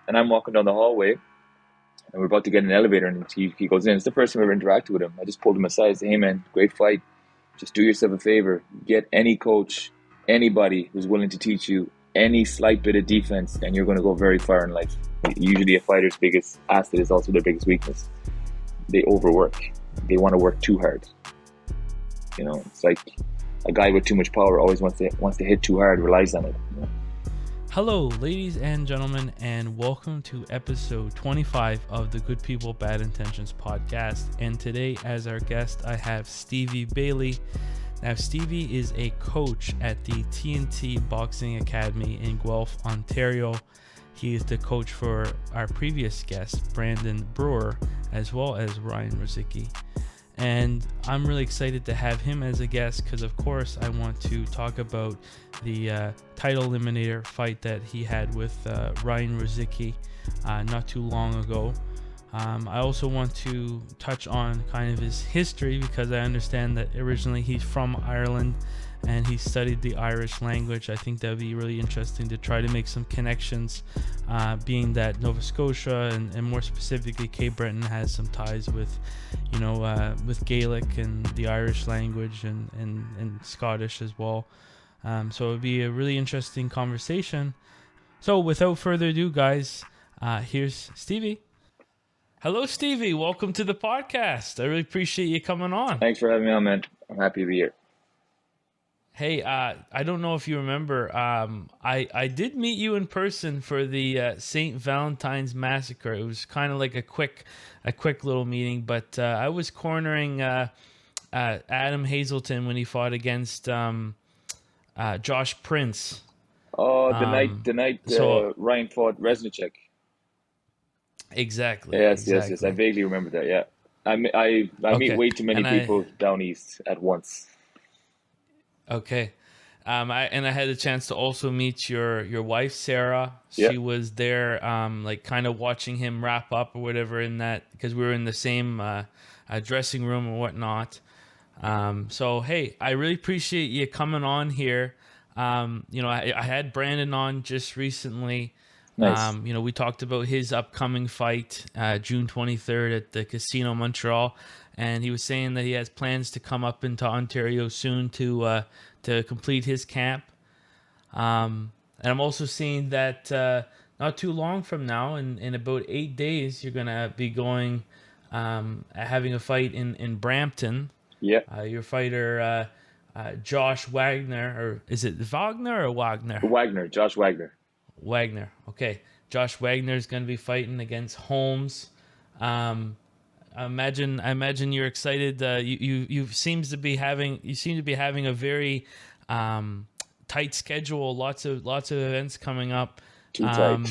and I'm walking down the hallway, and we're about to get in an elevator, and he goes in. It's the first time I ever interacted with him. I just pulled him aside and said, "Hey man, great fight. Just do yourself a favor. Get any coach, anybody who's willing to teach you any slight bit of defense, and you're going to go very far in life." Usually a fighter's biggest asset is also their biggest weakness. They overwork. They want to work too hard. It's like a guy with too much power always wants to hit too hard, relies on it. Hello, ladies and gentlemen, and welcome to episode 25 of the Good People, Bad Intentions podcast. And today, as our guest, I have Stevie Bailey. Now, Stevie is a coach at the TNT Boxing Academy in Guelph, Ontario. He is the coach for our previous guest, Brandon Brewer, as well as Ryan Rozicki. And I'm really excited to have him as a guest because, of course, I want to talk about the title eliminator fight that he had with Ryan Rozicki not too long ago. I also want to touch on kind of his history because I understand that originally he's from Ireland and he studied the Irish language. I think that would be really interesting to try to make some connections, being that Nova Scotia and more specifically Cape Breton has some ties with, with Gaelic and the Irish language and Scottish as well. So it would be a really interesting conversation. So without further ado, guys, here's Stevie. Hello, Stevie. Welcome to the podcast. I really appreciate you coming on. Thanks for having me on, man. I'm happy to be here. Hey, I don't know if you remember, I did meet you in person for the St. Valentine's Massacre. It was kind of like a quick little meeting, but I was cornering Adam Hazelton when he fought against Josh Prince. Oh, the night Ryan fought Reznicek. Exactly. Yes. I vaguely remember that. Yeah, I meet way too many people down east at once. Okay. I had a chance to also meet your wife, Sarah. She was there, kind of watching him wrap up or whatever in that, because we were in the same dressing room and whatnot. So, hey, I really appreciate you coming on here. I had Brandon on just recently. Nice. We talked about his upcoming fight, June 23rd at the Casino Montreal. And he was saying that he has plans to come up into Ontario soon to complete his camp. And I'm also seeing that not too long from now, in about 8 days, you're going to be going, having a fight in Brampton. Yeah. Your fighter, Josh Wagner, or is it Wagner or Wagner? Wagner, Josh Wagner. Wagner. Okay. Josh Wagner is going to be fighting against Holmes. I imagine you're excited. You seem to be having a very tight schedule. Lots of events coming up. Too tight.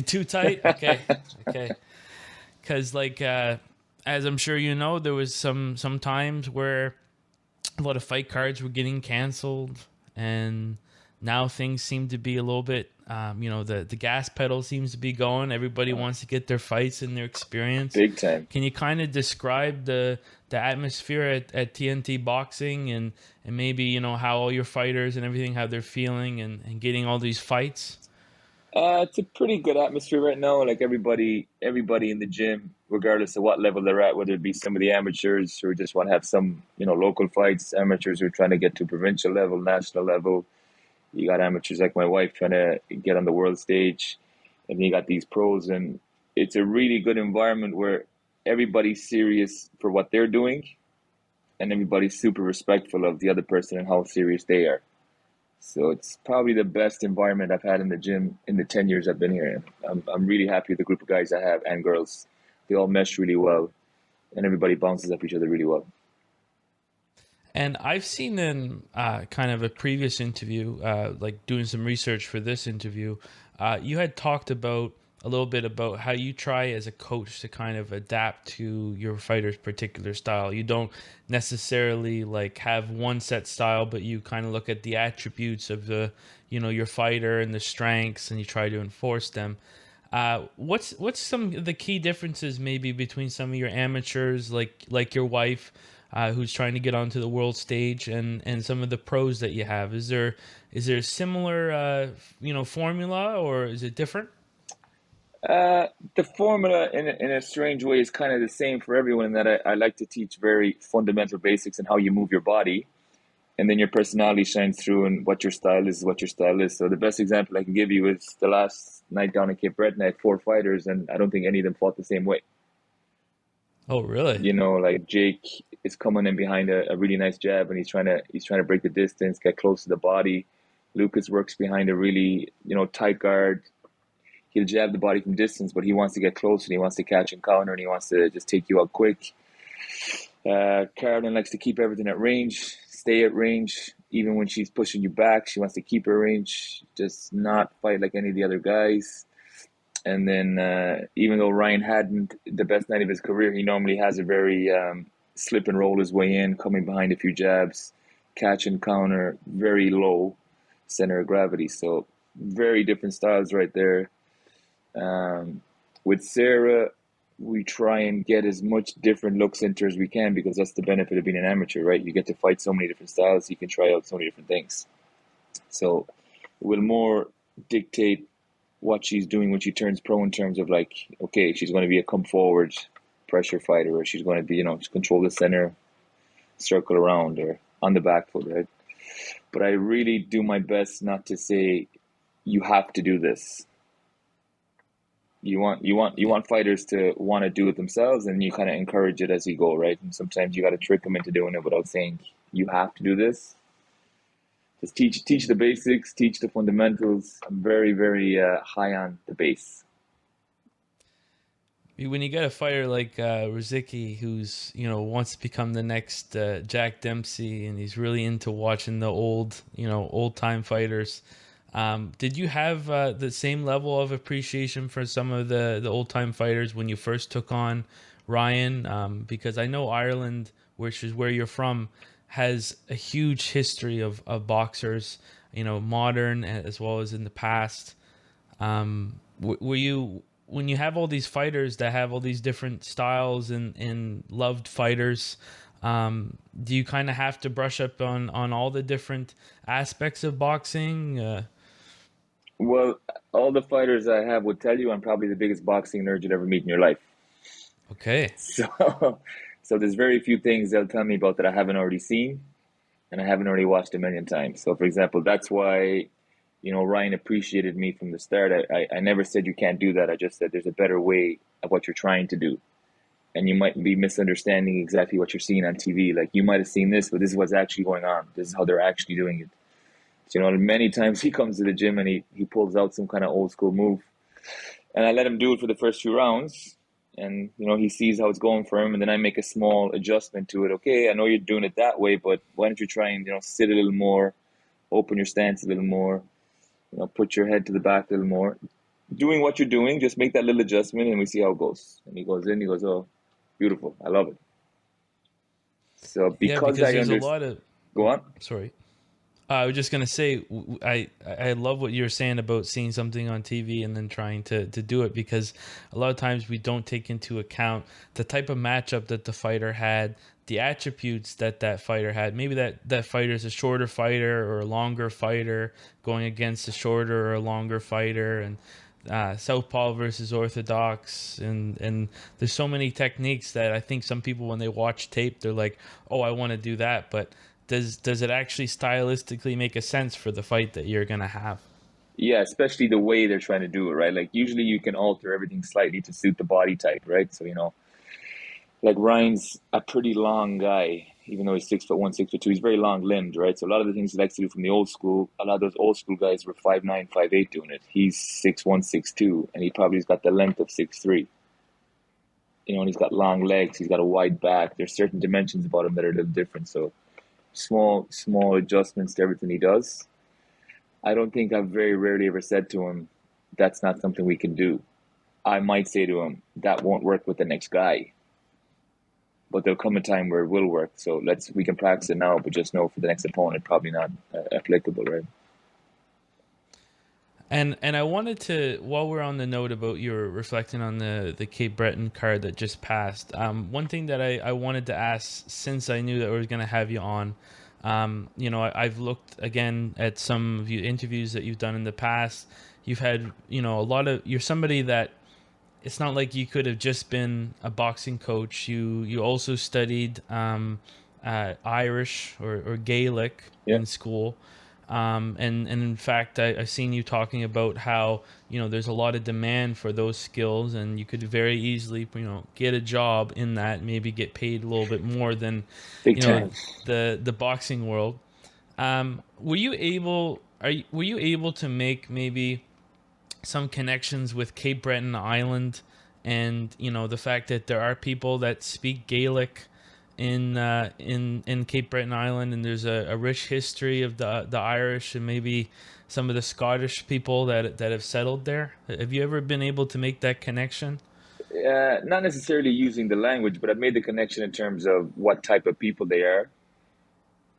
Too tight. Okay. Because as I'm sure you know, there was some times where a lot of fight cards were getting canceled, and now things seem to be a little bit. The gas pedal seems to be going. Everybody wants to get their fights and their experience. Big time. Can you kind of describe the atmosphere at TNT Boxing and maybe, how all your fighters and everything, how they're feeling and getting all these fights? It's a pretty good atmosphere right now. Like everybody in the gym, regardless of what level they're at, whether it be some of the amateurs who just want to have some, local fights, amateurs who are trying to get to provincial level, national level. You got amateurs like my wife trying to get on the world stage, and then you got these pros, and it's a really good environment where everybody's serious for what they're doing, and everybody's super respectful of the other person and how serious they are. So it's probably the best environment I've had in the gym in the 10 years I've been here. I'm really happy with the group of guys I have and girls. They all mesh really well, and everybody bounces off each other really well. And I've seen in kind of a previous interview, doing some research for this interview, you had talked about a little bit about how you try as a coach to kind of adapt to your fighter's particular style. You don't necessarily have one set style, but you kind of look at the attributes of your fighter and the strengths, and you try to enforce them. What's some of the key differences maybe between some of your amateurs, like your wife, who's trying to get onto the world stage, and some of the pros that you have? Is there a similar formula, or is it different? The formula, in a strange way, is kind of the same for everyone. In that I like to teach very fundamental basics and how you move your body, and then your personality shines through, and what your style is what your style is. So the best example I can give you is the last night down in Cape Breton. I had 4 fighters, and I don't think any of them fought the same way. Oh, really? Like Jake is coming in behind a really nice jab, and he's trying to break the distance, get close to the body. Lucas works behind a really tight guard. He'll jab the body from distance, but he wants to get close, and he wants to catch and counter, and he wants to just take you out quick. Carolyn likes to keep everything at range, stay at range, even when she's pushing you back. She wants to keep her range, just not fight like any of the other guys. And then, even though Ryan hadn't the best night of his career, he normally has a very slip and roll his way in, coming behind a few jabs, catch and counter, very low center of gravity. So very different styles right there. With Sarah, we try and get as much different looks into her as we can, because that's the benefit of being an amateur, right? You get to fight so many different styles, you can try out so many different things. So it will more dictate what she's doing when she turns pro, in terms of like, okay, she's going to be a come forward pressure fighter, or she's going to be, control the center, circle around, or on the back foot, right? But I really do my best not to say you have to do this. You want fighters to want to do it themselves, and you kind of encourage it as you go, right? And sometimes you got to trick them into doing it without saying you have to do this. Just teach the basics, teach the fundamentals. I'm very, very high on the base. When you get a fighter like Rozicki, who's wants to become the next Jack Dempsey, and he's really into watching the old time fighters. Did you have the same level of appreciation for some of the old time fighters when you first took on Ryan? Because I know Ireland, which is where you're from, has a huge history of boxers, modern as well as in the past. Were you, when you have all these fighters that have all these different styles and loved fighters, do you kind of have to brush up on all the different aspects of boxing? Well, all the fighters I have would tell you I'm probably the biggest boxing nerd you'd ever meet in your life. Okay. So there's very few things they'll tell me about that I haven't already seen, and I haven't already watched a million times. So, for example, that's why, Ryan appreciated me from the start. I never said you can't do that. I just said there's a better way of what you're trying to do. And you might be misunderstanding exactly what you're seeing on TV. Like, you might have seen this, but this is what's actually going on. This is how they're actually doing it. So, many times he comes to the gym and he pulls out some kind of old school move. And I let him do it for the first few rounds. And, he sees how it's going for him. And then I make a small adjustment to it. Okay, I know you're doing it that way, but why don't you try and, sit a little more, open your stance a little more, put your head to the back a little more. Doing what you're doing, just make that little adjustment, and we see how it goes. And he goes in, he goes, oh, beautiful. I love it. So because I there's a understand... lot of... Go on. Sorry. I was just gonna say, I love what you're saying about seeing something on TV and then trying to do it, because a lot of times we don't take into account the type of matchup that the fighter had, the attributes that fighter had. Maybe that fighter is a shorter fighter or a longer fighter going against a shorter or a longer fighter, and southpaw versus orthodox, and there's so many techniques that I think some people, when they watch tape, they're like, oh, I want to do that, but does it actually stylistically make a sense for the fight that you're gonna have? Yeah, especially the way they're trying to do it, right? Like, usually you can alter everything slightly to suit the body type, right? So, like Ryan's a pretty long guy, even though he's 6'1", 6'2", he's very long limbed, right? So a lot of the things he likes to do from the old school, a lot of those old school guys were 5'9", 5'8" doing it. He's 6'1", 6'2", and he probably's got the length of 6'3". And he's got long legs, he's got a wide back. There's certain dimensions about him that are a little different. So small adjustments to everything he does. I don't think I've very rarely ever said to him, that's not something we can do. I might say to him, that won't work with the next guy. But there'll come a time where it will work. So we can practice it now, but just know for the next opponent, probably not applicable, right? And I wanted to, while we're on the note about your reflecting on the Cape Breton card that just passed, one thing that I wanted to ask, since I knew that we were going to have you on, I've looked again at some of your interviews that you've done in the past. You've had, you're somebody that it's not like you could have just been a boxing coach. You also studied Irish or Gaelic Yeah, in school. And in fact, I've seen you talking about how, there's a lot of demand for those skills, and you could very easily, get a job in that, maybe get paid a little bit more than, big time. the boxing world. Were you able to make maybe some connections with Cape Breton Island, and the fact that there are people that speak Gaelic in Cape Breton Island, and there's a rich history of the Irish and maybe some of the Scottish people that have settled there. Have you ever been able to make that connection? Not necessarily using the language, but I've made the connection in terms of what type of people they are,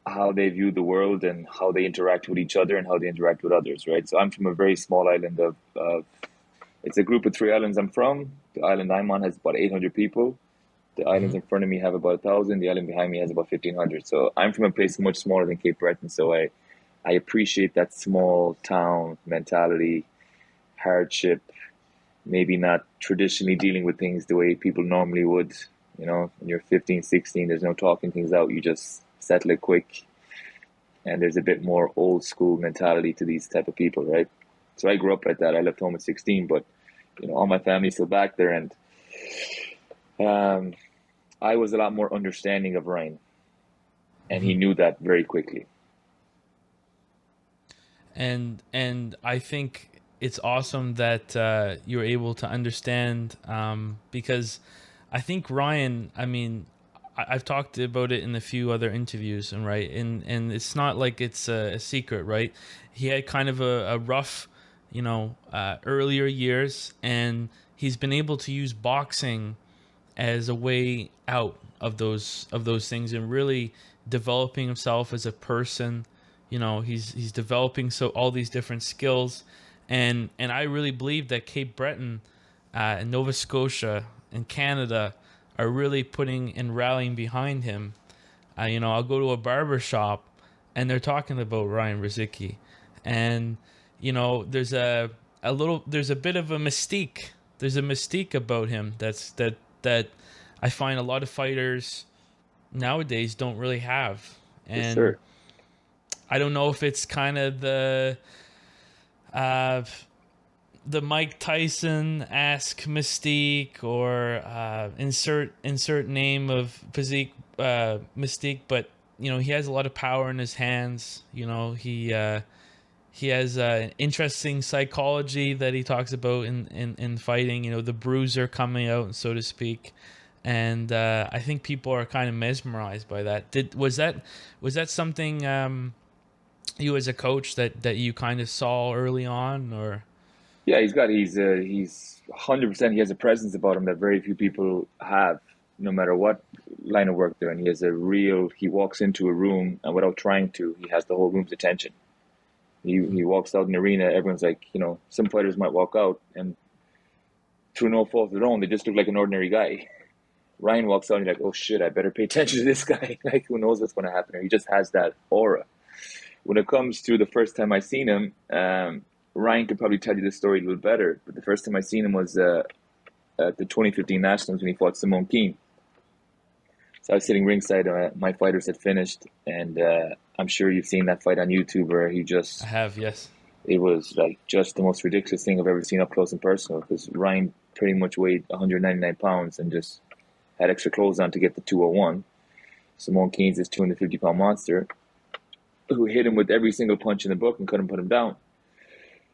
how they view the world, and how they interact with each other and how they interact with others, right? So I'm from a very small island of it's a group of three islands I'm from. The island I'm on has about 800 people. The Mm-hmm. islands in front of me have about 1,000. The island behind me has about 1,500. So I'm from a place much smaller than Cape Breton. So I appreciate that small town mentality, hardship, maybe not traditionally dealing with things the way people normally would. When you're 15, 16, there's no talking things out. You just settle it quick. And there's a bit more old school mentality to these type of people, right? So I grew up like that. I left home at 16, but all my family's still back there, and um, I was a lot more understanding of Ryan, and he Mm-hmm. knew that very quickly. And I think it's awesome that you're able to understand, because I think Ryan, I mean, I've talked about it in a few other interviews, and right, and it's not like it's a secret, right? He had kind of a rough, earlier years, and he's been able to use boxing as a way out of those things, and really developing himself as a person. He's developing so all these different skills, and I really believe that Cape Breton, and Nova Scotia and Canada are really putting and rallying behind him. I'll go to a barber shop, and they're talking about Ryan Rozicki, and there's a bit of a mystique. There's a mystique about him that I find a lot of fighters nowadays don't really have. For And sure. I don't know if it's kind of uh, the Mike Tyson esque mystique, or insert name of physique, mystique, but he has a lot of power in his hands. He has interesting psychology that he talks about in fighting. The bruiser coming out, so to speak. And I think people are kind of mesmerized by that. Was that something, you as a coach, that you kind of saw early on, or? Yeah, he's 100%. He has a presence about him that very few people have, no matter what line of work they're in. He has a real. He walks into a room, and without trying to, he has the whole room's attention. He walks out in the arena. Everyone's like, some fighters might walk out, and through no fault of their own, they just look like an ordinary guy. Ryan walks out, and you're like, oh shit, I better pay attention to this guy. Like, who knows what's going to happen? He just has that aura. When it comes to the first time I seen him, Ryan could probably tell you this story a little better. But the first time I seen him was at the 2015 Nationals when he fought Simone Keane. So I was sitting ringside. My fighters had finished, and I'm sure you've seen that fight on YouTube where he I just. have, yes. It was like just the most ridiculous thing I've ever seen up close and personal, because Ryan pretty much weighed 199 pounds and just had extra clothes on to get the 201. Simone Keane's this 250-pound monster who hit him with every single punch in the book and couldn't put him down.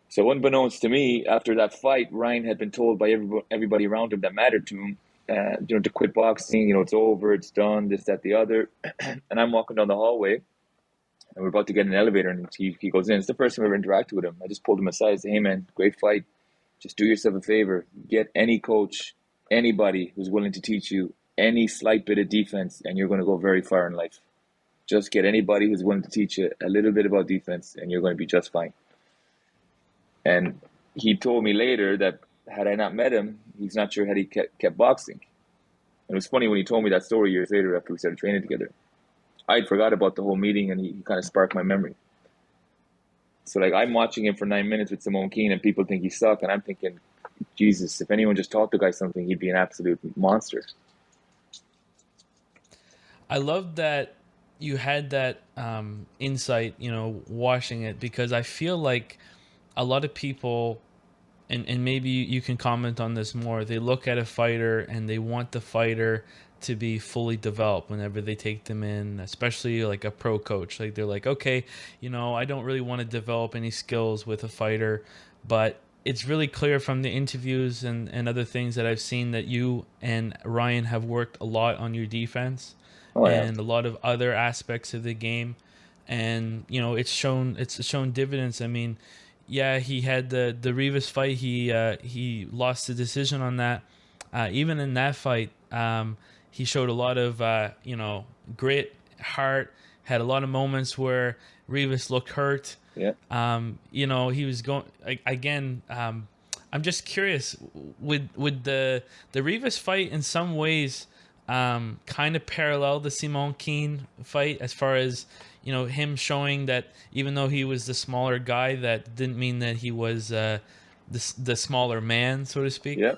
So unbeknownst to me, after that fight, Ryan had been told by everybody around him that mattered to him, to quit boxing. It's over, it's done, this, that, the other. And I'm walking down the hallway, and we're about to get in an elevator, and he goes in. It's the first time I ever interacted with him. I just pulled him aside and said, hey, man, great fight. Just do yourself a favor. Get any coach, anybody who's willing to teach you any slight bit of defense, and you're going to go very far in life. Just get anybody who's willing to teach you a little bit about defense, and you're going to be just fine. And he told me later that had I not met him, he's not sure had he kept boxing. And it was funny when he told me that story years later after we started training together. I'd forgot about the whole meeting, and he kind of sparked my memory. So, like, I'm watching him for 9 minutes with Simone Keane, and people think he sucked, and I'm thinking, Jesus, if anyone just taught the guy something, he'd be an absolute monster. I love that you had that insight, watching it, because I feel like a lot of people, and maybe you can comment on this more, they look at a fighter and they want the fighter to be fully developed whenever they take them in, especially like a pro coach. Like they're like, okay, I don't really want to develop any skills with a fighter, but it's really clear from the interviews and other things that I've seen that you and Ryan have worked a lot on your defense Oh yeah, and a lot of other aspects of the game, and it's shown dividends. I mean, yeah, he had the Rivas fight. He lost the decision on that. Even in that fight, he showed a lot of grit, heart. Had a lot of moments where Rivas looked hurt. yeah. He was going again. I'm just curious, would the Rivas fight in some ways kind of parallel the Simon Keane fight, as far as him showing that even though he was the smaller guy, that didn't mean that he was the smaller man, so to speak. Yeah,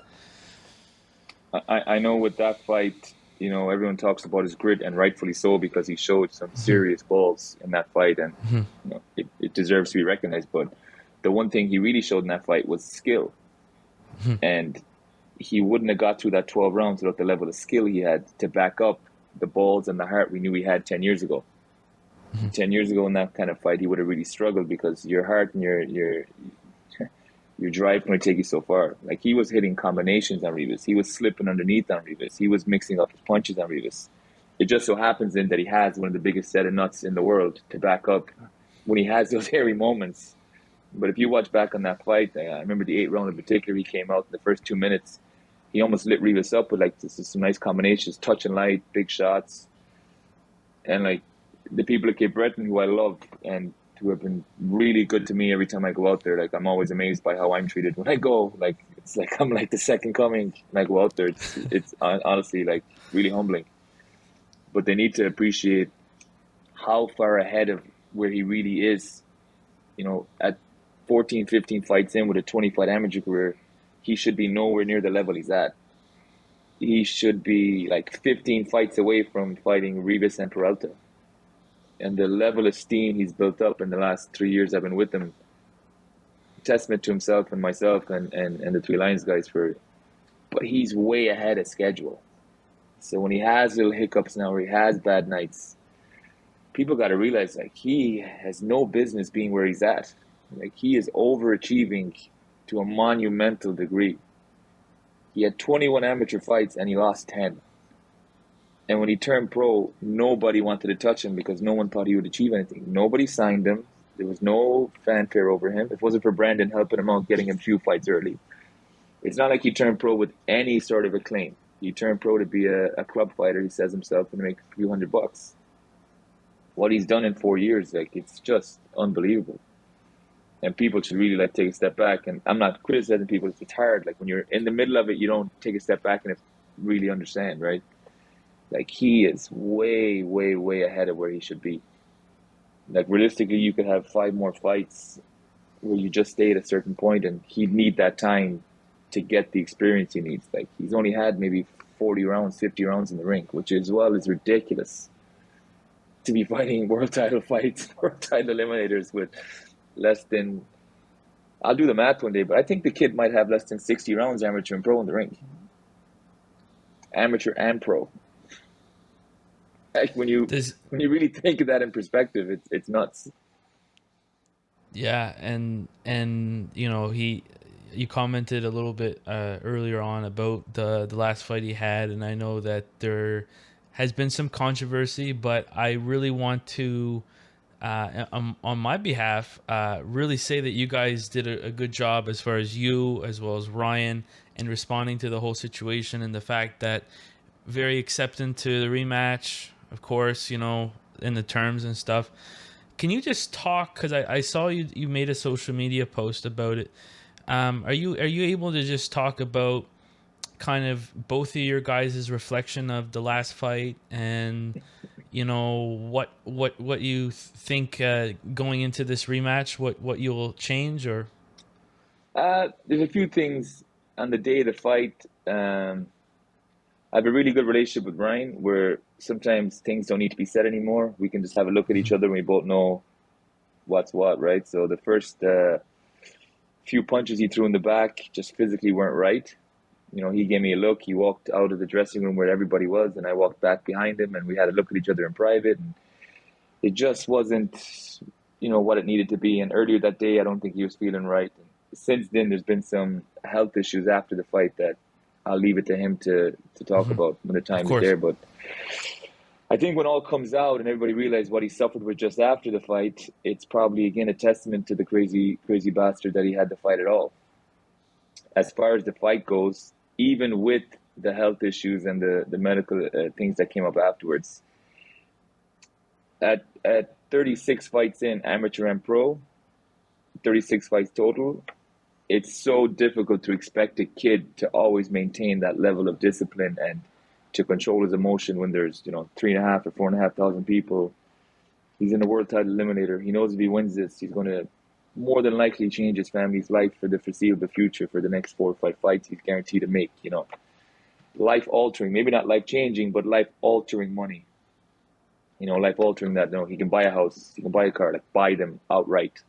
I know with that fight, everyone talks about his grit, and rightfully so, because he showed some serious balls in that fight, and it deserves to be recognized. But the one thing he really showed in that fight was skill, and he wouldn't have got through that 12 rounds without the level of skill he had to back up the balls and the heart we knew he had 10 years ago. 10 years ago in that kind of fight, he would have really struggled, because your heart and your drive can only take you so far. Like, he was hitting combinations on Rivas. He was slipping underneath on Rivas. He was mixing up his punches on Rivas. It just so happens then that he has one of the biggest set of nuts in the world to back up when he has those hairy moments. But if you watch back on that fight, I remember the 8th round in particular, he came out in the first 2 minutes. He almost lit Rivas up with like some nice combinations, touch and light, big shots. And like the people at Cape Breton, who I love and who have been really good to me every time I go out there, like I'm always amazed by how I'm treated when I go. Like it's like I'm like the second coming when I go out there. It's honestly like really humbling. But they need to appreciate how far ahead of where he really is. At 14, 15 fights in with a 20-fight amateur career, he should be nowhere near the level he's at. He should be like 15 fights away from fighting Rivas and Peralta. And the level of steam he's built up in the last 3 years I've been with him, testament to himself and myself and the Three Lions guys but he's way ahead of schedule. So when he has little hiccups now, or he has bad nights, people got to realize like he has no business being where he's at. Like, he is overachieving to a monumental degree. He had 21 amateur fights and he lost 10. And when he turned pro, nobody wanted to touch him because no one thought he would achieve anything. Nobody signed him. There was no fanfare over him. If it wasn't for Brandon helping him out, getting him few fights early. It's not like he turned pro with any sort of acclaim. He turned pro to be a club fighter, he says himself, and to make a few $100. What he's done in 4 years, like, it's just unbelievable. And people should really take a step back. And I'm not criticizing people. It's hard. Like, when you're in the middle of it, you don't take a step back and really understand, right? Like, he is way, way, way ahead of where he should be. Like, realistically, you could have 5 more fights where you just stay at a certain point, and he'd need that time to get the experience he needs. Like, he's only had maybe 40 rounds, 50 rounds in the ring, which as well is ridiculous to be fighting world title fights, world title eliminators with less than, I'll do the math one day, but I think the kid might have less than 60 rounds amateur and pro in the ring. Amateur and pro. Like, when you really think of that in perspective, it's nuts. Yeah, and you commented a little bit earlier on about the last fight he had, and I know that there has been some controversy, but I really want to on my behalf, really say that you guys did a good job, as far as you, as well as Ryan, in responding to the whole situation, and the fact that very accepting to the rematch, of course, in the terms and stuff. Can you just talk, because I saw you made a social media post about it. Are you able to just talk about kind of both of your guys' reflection of the last fight, and what you think going into this rematch, what you'll change? Or There's a few things on the day of the fight, I have a really good relationship with Ryan where sometimes things don't need to be said anymore. We can just have a look at each other and we both know what's what, right? So the first few punches he threw in the back just physically weren't right. He gave me a look. He walked out of the dressing room where everybody was, and I walked back behind him, and we had a look at each other in private. And it just wasn't, what it needed to be. And earlier that day, I don't think he was feeling right. And since then, there's been some health issues after the fight that I'll leave it to him to talk about when the Of time is course. there. But I think when all comes out and everybody realizes what he suffered with just after the fight, it's probably again a testament to the crazy, crazy bastard that he had to fight at all. As far as the fight goes, even with the health issues and the medical things that came up afterwards, at 36 fights in, amateur and pro, 36 fights total, it's so difficult to expect a kid to always maintain that level of discipline and to control his emotion when there's 3,500 or 4,500 people. He's in the World Title Eliminator. He knows if he wins this, he's going to more than likely change his family's life for the foreseeable future. For the next 4 or 5 fights, he's guaranteed to make life altering, maybe not life changing, but life altering money. Life altering that he can buy a house, he can buy a car, like buy them outright,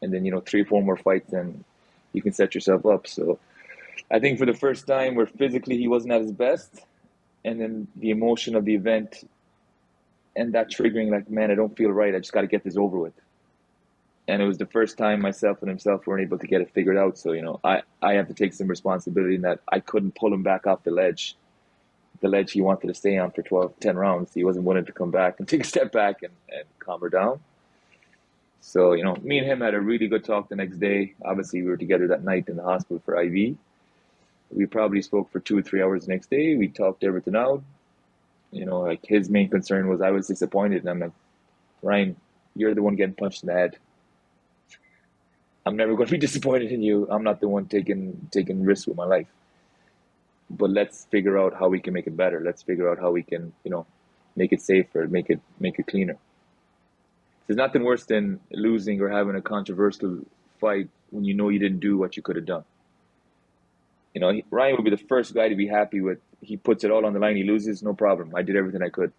and then 3 or 4 more fights, and you can set yourself up. So I think for the first time where physically he wasn't at his best, and then the emotion of the event and that triggering, like, man, I don't feel right. I just got to get this over with. And it was the first time myself and himself weren't able to get it figured out. So, I have to take some responsibility in that I couldn't pull him back off the ledge he wanted to stay on for 10 rounds. He wasn't willing to come back and take a step back and calm her down. So, me and him had a really good talk the next day. Obviously, we were together that night in the hospital for IV. We probably spoke for 2 or 3 hours the next day. We talked everything out. Like his main concern was I was disappointed. And I'm like, Ryan, you're the one getting punched in the head. I'm never going to be disappointed in you. I'm not the one taking risks with my life. But let's figure out how we can make it better. Let's figure out how we can, make it safer, make it cleaner. There's nothing worse than losing or having a controversial fight when you know you didn't do what you could have done. Ryan would be the first guy to be happy with. He puts it all on the line. He loses, no problem. I did everything I could.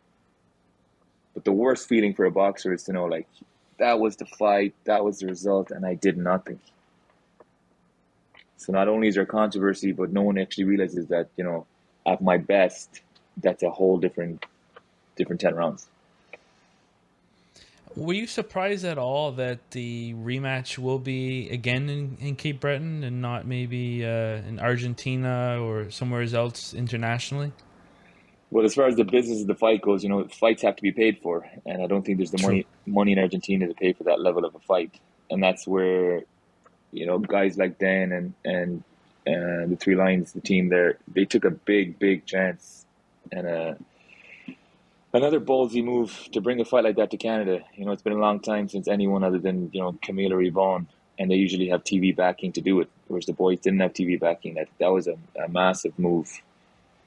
But the worst feeling for a boxer is to know, like, that was the fight, that was the result, and I did nothing. So not only is there controversy, but no one actually realizes that, at my best, that's a whole different 10 rounds. Were you surprised at all that the rematch will be again in Cape Breton and not maybe in Argentina or somewhere else internationally? Well, as far as the business of the fight goes, fights have to be paid for, and I don't think there's the True. money in Argentina to pay for that level of a fight. And that's where, guys like Dan and the Three Lions, the team there, they took a big chance and another ballsy move to bring a fight like that to Canada. It's been a long time since anyone other than Camille or Yvonne, and they usually have TV backing to do it, whereas the boys didn't have TV backing. That was a massive move,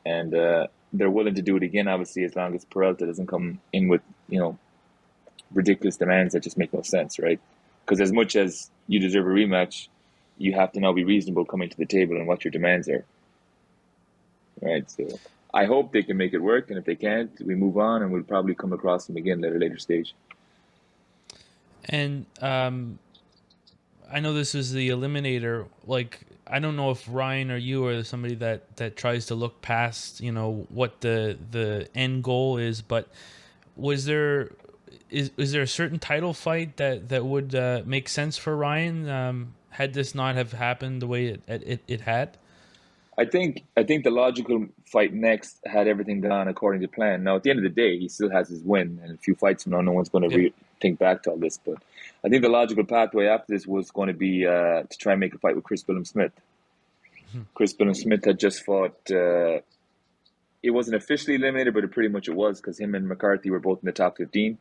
and they're willing to do it again, obviously, as long as Peralta doesn't come in with ridiculous demands that just make no sense, right? Because as much as you deserve a rematch, you have to now be reasonable coming to the table and what your demands are, right? So I hope they can make it work, and if they can't, we move on, and we'll probably come across them again at a later stage. And I know this is the Eliminator. Like, I don't know if Ryan or you are somebody that tries to look past, what the end goal is, but was there is there a certain title fight that would make sense for Ryan had this not have happened the way it had? I think the logical fight next had everything done according to plan. Now, at the end of the day, he still has his win, and a few fights from now, no one's going to think back to all this. But I think the logical pathway after this was going to be to try and make a fight with Chris Billam-Smith. Chris Billam-Smith had just fought. It wasn't officially eliminated, but it was, because him and McCarthy were both in the top 15.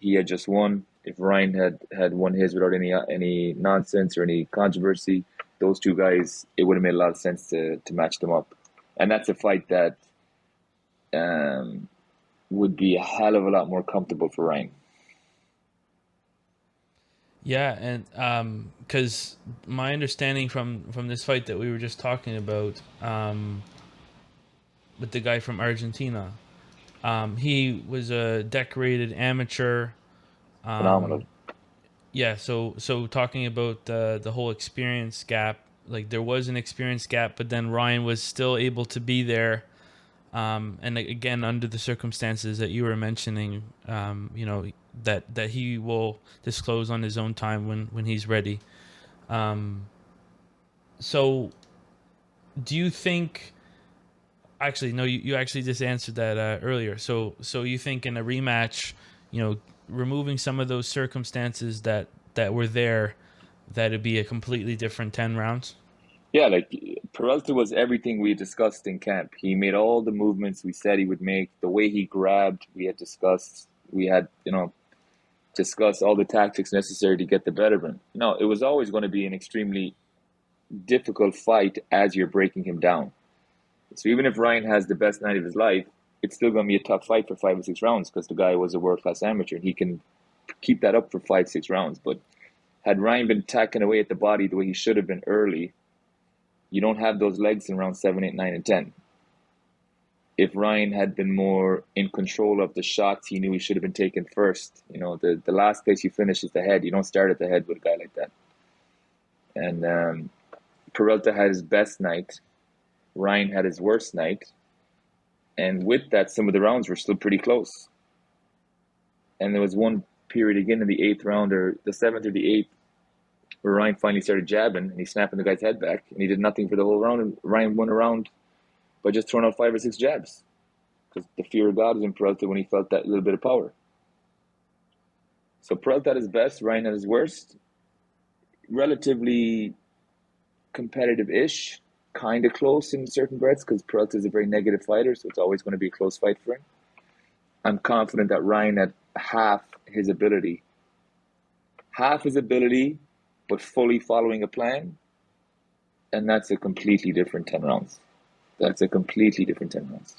He had just won. If Ryan had won his without any nonsense or any controversy, those two guys, it would have made a lot of sense to match them up. And that's a fight that would be a hell of a lot more comfortable for Ryan. Yeah, and because my understanding from this fight that we were just talking about, with the guy from Argentina, he was a decorated amateur. Phenomenal. Yeah, so talking about the whole experience gap, like there was an experience gap, but then Ryan was still able to be there. And again, under the circumstances that you were mentioning, that he will disclose on his own time when he's ready. Um, so, do you think? Actually, no. You actually just answered that earlier. So you think in a rematch, removing some of those circumstances that were there, that it'd be a completely different 10 rounds. Yeah, like Peralta was everything we discussed in camp. He made all the movements we said he would make. The way he grabbed, we had discussed. We had, discussed all the tactics necessary to get the better of him. No, it was always going to be an extremely difficult fight as you're breaking him down. So even if Ryan has the best night of his life, it's still going to be a tough fight for 5 or 6 rounds because the guy was a world class amateur and he can keep that up for 5, 6 rounds. But had Ryan been tacking away at the body the way he should have been early, you don't have those legs in round 7, 8, 9, and 10. If Ryan had been more in control of the shots he knew he should have been taking first, the last place you finish is the head. You don't start at the head with a guy like that. And Peralta had his best night. Ryan had his worst night. And with that, some of the rounds were still pretty close. And there was one period again in the 8th round or the 7th or the 8th where Ryan finally started jabbing and he's snapping the guy's head back and he did nothing for the whole round. And Ryan won a round by just throwing out 5 or 6 jabs because the fear of God was in Peralta when he felt that little bit of power. So Peralta at his best, Ryan at his worst. Relatively competitive-ish, kind of close in certain breaths because Peralta is a very negative fighter, so it's always going to be a close fight for him. I'm confident that Ryan at half his ability, but fully following a plan, and that's a completely different 10 rounds. That's a completely different 10 rounds.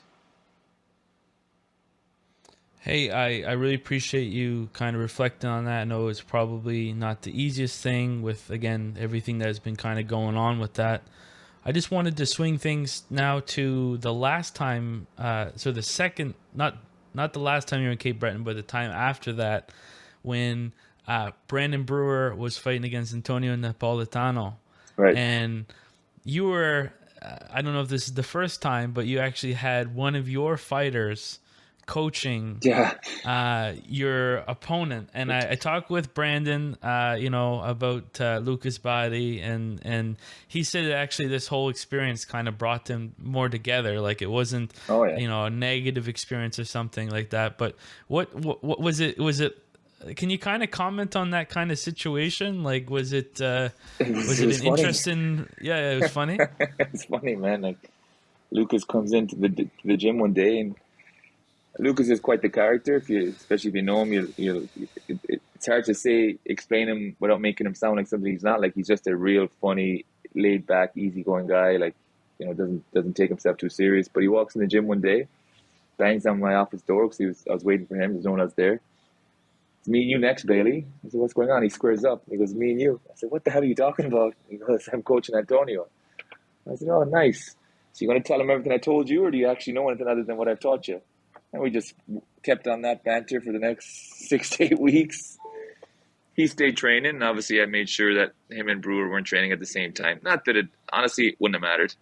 Hey, I really appreciate you kind of reflecting on that. I know it's probably not the easiest thing with, again, everything that has been kind of going on with that. I just wanted to swing things now to the last time, so the second, not the last time you were in Cape Breton, but the time after that, when Brandon Brewer was fighting against Antonio Napolitano. Right. And you were, I don't know if this is the first time, but you actually had one of your fighters coaching your opponent. And I talked with Brandon, about Lucas Body, and he said that actually this whole experience kind of brought them more together. Like it wasn't, a negative experience or something like that. But what was it? Was it? Can you kind of comment on that kind of situation? Like, was it an interesting? Yeah, it was funny. It's funny, man. Like Lucas comes into the gym one day and Lucas is quite the character. Especially if you know him, it's hard to explain him without making him sound like something he's not. Like he's just a real funny, laid back, easygoing guy. Like doesn't take himself too serious. But he walks in the gym one day, bangs on my office door because I was waiting for him. There's no one else there. It's me and you next, Bailey. I said, what's going on? He squares up. He goes, me and you. I said, what the hell are you talking about? He goes, I'm coaching Antonio. I said, oh, nice. So you're going to tell him everything I told you, or do you actually know anything other than what I've taught you? And we just kept on that banter for the next 6 to 8 weeks. He stayed training, and obviously I made sure that him and Brewer weren't training at the same time. Not that it, honestly, wouldn't have mattered.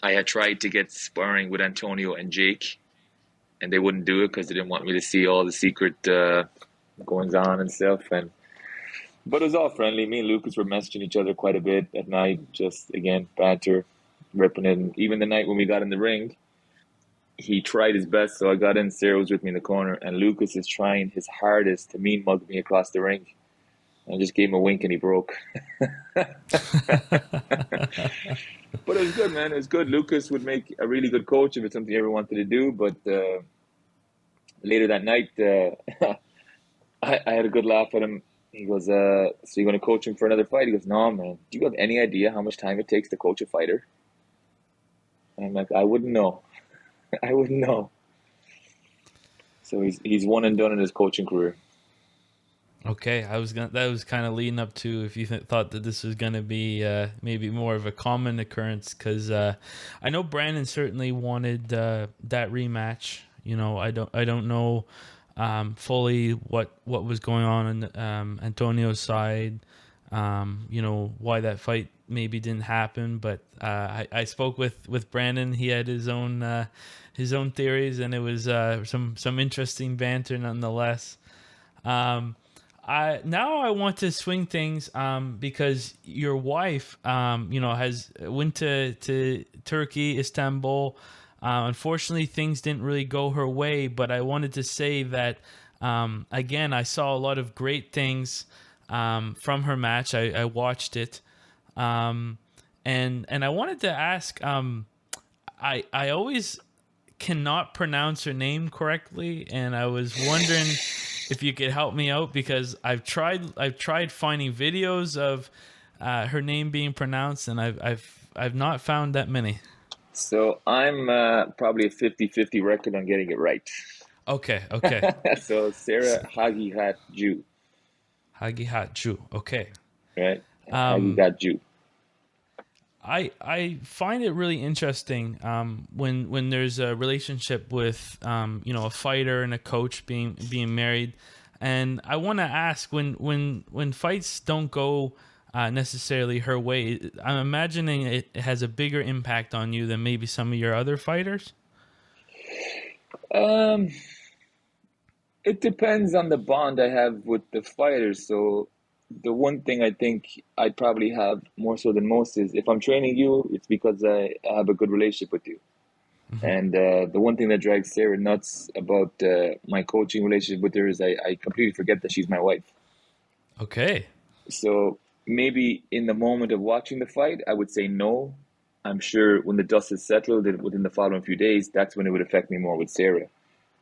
I had tried to get sparring with Antonio and Jake, and they wouldn't do it because they didn't want me to see all the secret goings on and stuff. But it was all friendly. Me and Lucas were messaging each other quite a bit at night, just, again, banter, ripping it. And even the night when we got in the ring, he tried his best, so I got in. Sarah was with me in the corner, and Lucas is trying his hardest to mean mug me across the ring. I just gave him a wink, and he broke. But it was good, man. It was good. Lucas would make a really good coach if it's something he ever wanted to do. But later that night, I had a good laugh at him. He goes, so you're going to coach him for another fight? He goes, no, man. Do you have any idea how much time it takes to coach a fighter? And I'm like, I wouldn't know. I wouldn't know. So he's one and done in his coaching career. Okay, that was kind of leading up to if you thought that this was gonna be maybe more of a common occurrence, because I know Brandon certainly wanted that rematch. I don't know fully what was going on Antonio's side. Why that fight maybe didn't happen, but I spoke with Brandon. He had his own theories, and it was some interesting banter nonetheless. Um, I want to swing things because your wife has went to Turkey, Istanbul. Unfortunately, things didn't really go her way, but I wanted to say that again, I saw a lot of great things from her match. I watched it, um, and I wanted to ask. I always cannot pronounce her name correctly, and I was wondering if you could help me out, because I've tried finding videos of her name being pronounced, and I've not found that many. So I'm probably a 50-50 record on getting it right. Okay, okay. So Sarah Hagihat Jew, Hagihat Ju. Okay. right? Um, Hagihat Jew. I find it really interesting when there's a relationship with a fighter and a coach being married, and I want to ask, when fights don't go necessarily her way, I'm imagining it has a bigger impact on you than maybe some of your other fighters. Um, it depends on the bond I have with the fighters. So the one thing I think I'd probably have more so than most is if I'm training you, it's because I have a good relationship with you. Hmm. And the one thing that drives Sarah nuts about my coaching relationship with her is I completely forget that she's my wife. Okay. So maybe in the moment of watching the fight, I would say no. I'm sure when the dust has settled within the following few days, that's when it would affect me more with Sarah.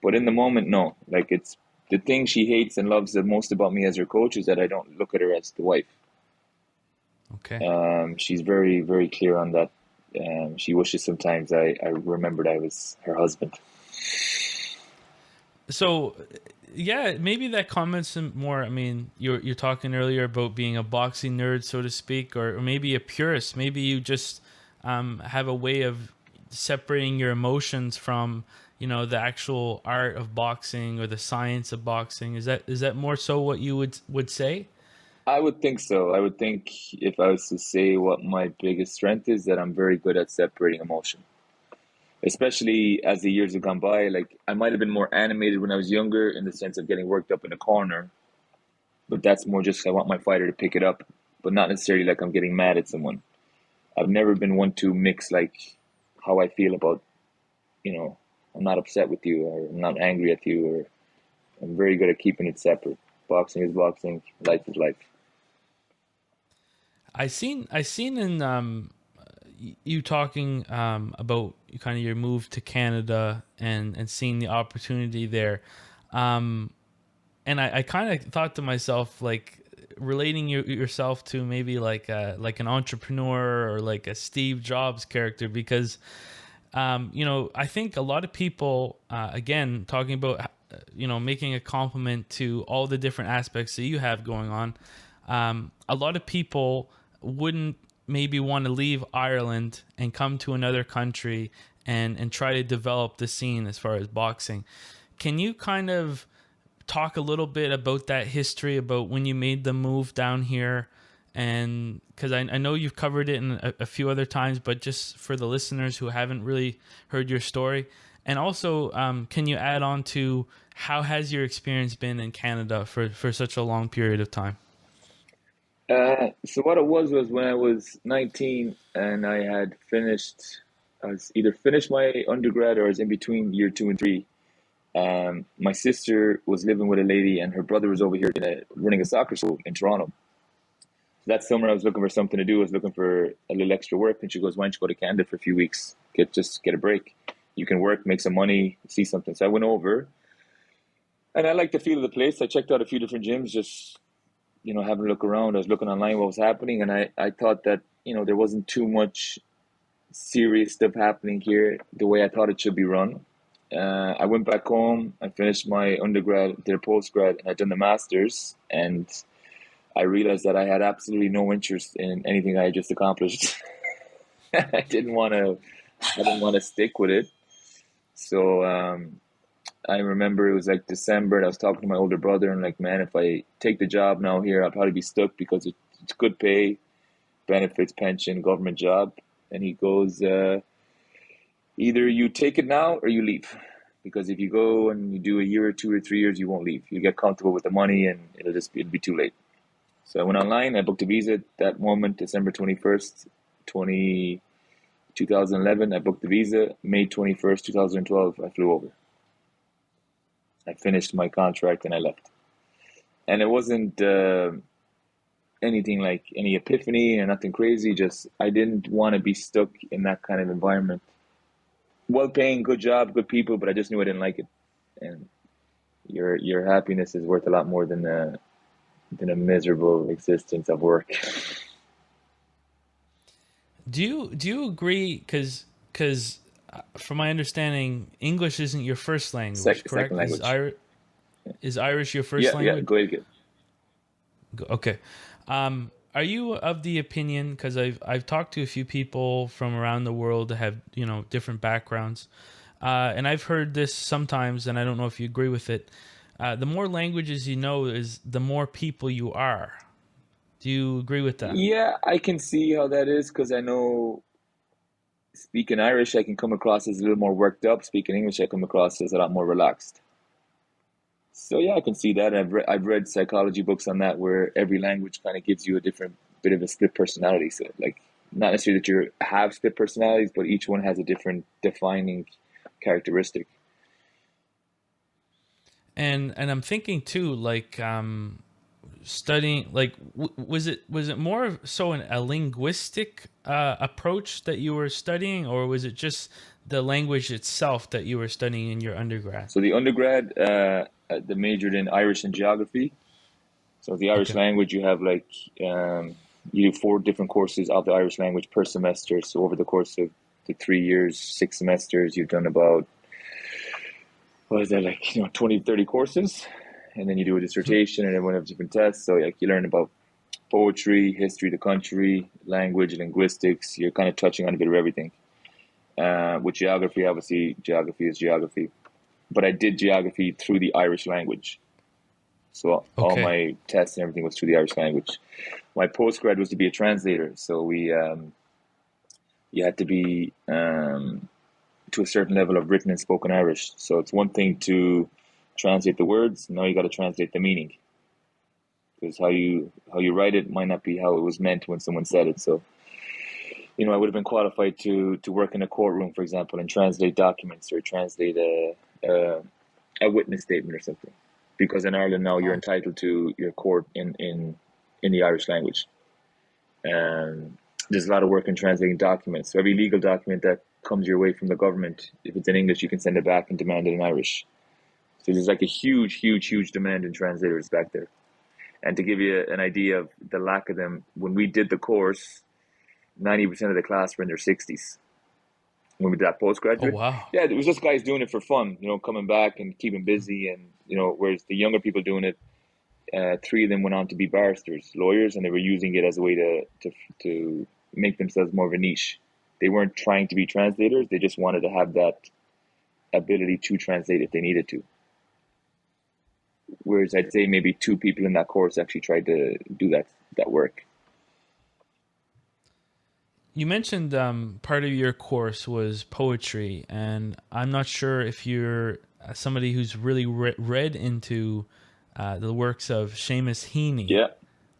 But in the moment, no. Like it's the thing she hates and loves the most about me as her coach is that I don't look at her as the wife. Okay. She's very, very clear on that. She wishes sometimes I remembered I was her husband. So, yeah, maybe that comments some more. I mean, you're talking earlier about being a boxing nerd, so to speak, or maybe a purist. Maybe you just have a way of separating your emotions from the actual art of boxing or the science of boxing. Is that more so what you would say? I would think so. I would think if I was to say what my biggest strength is, that I'm very good at separating emotion. Especially as the years have gone by, like I might have been more animated when I was younger in the sense of getting worked up in a corner, but that's more just I want my fighter to pick it up, but not necessarily like I'm getting mad at someone. I've never been one to mix like how I feel about, you know, I'm not upset with you or I'm not angry at you or I'm very good at keeping it separate. Boxing is boxing, life is life. I seen in you talking about kind of your move to Canada and seeing the opportunity there. Um, and I kind of thought to myself, like, relating yourself to maybe like an entrepreneur or like a Steve Jobs character, because I think a lot of people, again, talking about making a compliment to all the different aspects that you have going on. A lot of people wouldn't maybe want to leave Ireland and come to another country and try to develop the scene as far as boxing. Can you kind of talk a little bit about that history, about when you made the move down here? And because I know you've covered it in a few other times, but just for the listeners who haven't really heard your story. And also, can you add on to how has your experience been in Canada for such a long period of time? So what it was when I was 19 and I had finished, I was either finished my undergrad or I was in between year two and three. My sister was living with a lady and her brother was over here running a soccer school in Toronto. So that summer I was looking for something to do. I was looking for a little extra work and she goes, why don't you go to Canada for a few weeks? Just get a break. You can work, make some money, see something. So I went over and I liked the feel of the place. I checked out a few different gyms, just having a look around. I was looking online what was happening, and I thought that there wasn't too much serious stuff happening here the way I thought it should be run. I went back home. I finished my undergrad, did a postgrad, and I'd done the master's. And I realized that I had absolutely no interest in anything I had just accomplished. I didn't want to. I didn't want to stick with it. So I remember it was like December, and I was talking to my older brother, and like, man, if I take the job now here, I'll probably be stuck because it's good pay, benefits, pension, government job. And he goes, either you take it now or you leave. Because if you go and you do a year or 2 or 3 years, you won't leave. You get comfortable with the money, and it'll be too late. So I went online. I booked a visa at that moment, December 21st, 2011. I booked the visa. May 21st, 2012, I flew over. I finished my contract and I left. And it wasn't anything like any epiphany or nothing crazy. Just I didn't want to be stuck in that kind of environment. Well-paying, good job, good people, but I just knew I didn't like it. And your happiness is worth a lot more than a miserable existence of work. Do you agree? Because from my understanding, English isn't your first language, correct? Second language. Is Irish your first language? Yeah, go ahead. Okay. Are you of the opinion, because I've talked to a few people from around the world that have, different backgrounds, and I've heard this sometimes, and I don't know if you agree with it. The more languages you know is the more people you are. Do you agree with that? Yeah, I can see how that is, because I know speaking Irish, I can come across as a little more worked up. Speaking English, I come across as a lot more relaxed. So yeah, I can see that. I've read psychology books on that, where every language kind of gives you a different bit of a split personality. So like, not necessarily that you have split personalities, but each one has a different defining characteristic. And I'm thinking too, like, studying, like, was it more so a linguistic approach that you were studying, or was it just the language itself that you were studying in your undergrad? So the undergrad, the majored in Irish and geography. So the Irish Okay. language, you have like you do 4 different courses of the Irish language per semester. So over the course of the 3 years, 6 semesters, you've done about, what is that, like, 20, 30 courses. And then you do a dissertation, and everyone has different tests. So like, you learn about poetry, history of the country, language, linguistics. You're kind of touching on a bit of everything. With geography, obviously, geography is geography. But I did geography through the Irish language. So all Okay. my tests and everything was through the Irish language. My postgrad was to be a translator. So you had to be to a certain level of written and spoken Irish. So it's one thing to translate the words. Now you got to translate the meaning, because how you write it might not be how it was meant when someone said it. So I would have been qualified to work in a courtroom, for example, and translate documents, or translate a witness statement or something. Because in Ireland now, you're entitled to your court in the Irish language. There's a lot of work in translating documents. So every legal document that comes your way from the government, if it's in English, you can send it back and demand it in Irish. So there's like a huge, huge, huge demand in translators back there. And to give you an idea of the lack of them, when we did the course, 90% of the class were in their 60s. When we did that Oh, postgraduate, wow. yeah, it was just guys doing it for fun, coming back and keeping busy, and whereas the younger people doing it, 3 of them went on to be barristers, lawyers, and they were using it as a way to make themselves more of a niche. They weren't trying to be translators; they just wanted to have that ability to translate if they needed to. Whereas I'd say maybe 2 people in that course actually tried to do that work. You mentioned part of your course was poetry, and I'm not sure if you're somebody who's really read into the works of Seamus Heaney. Yeah,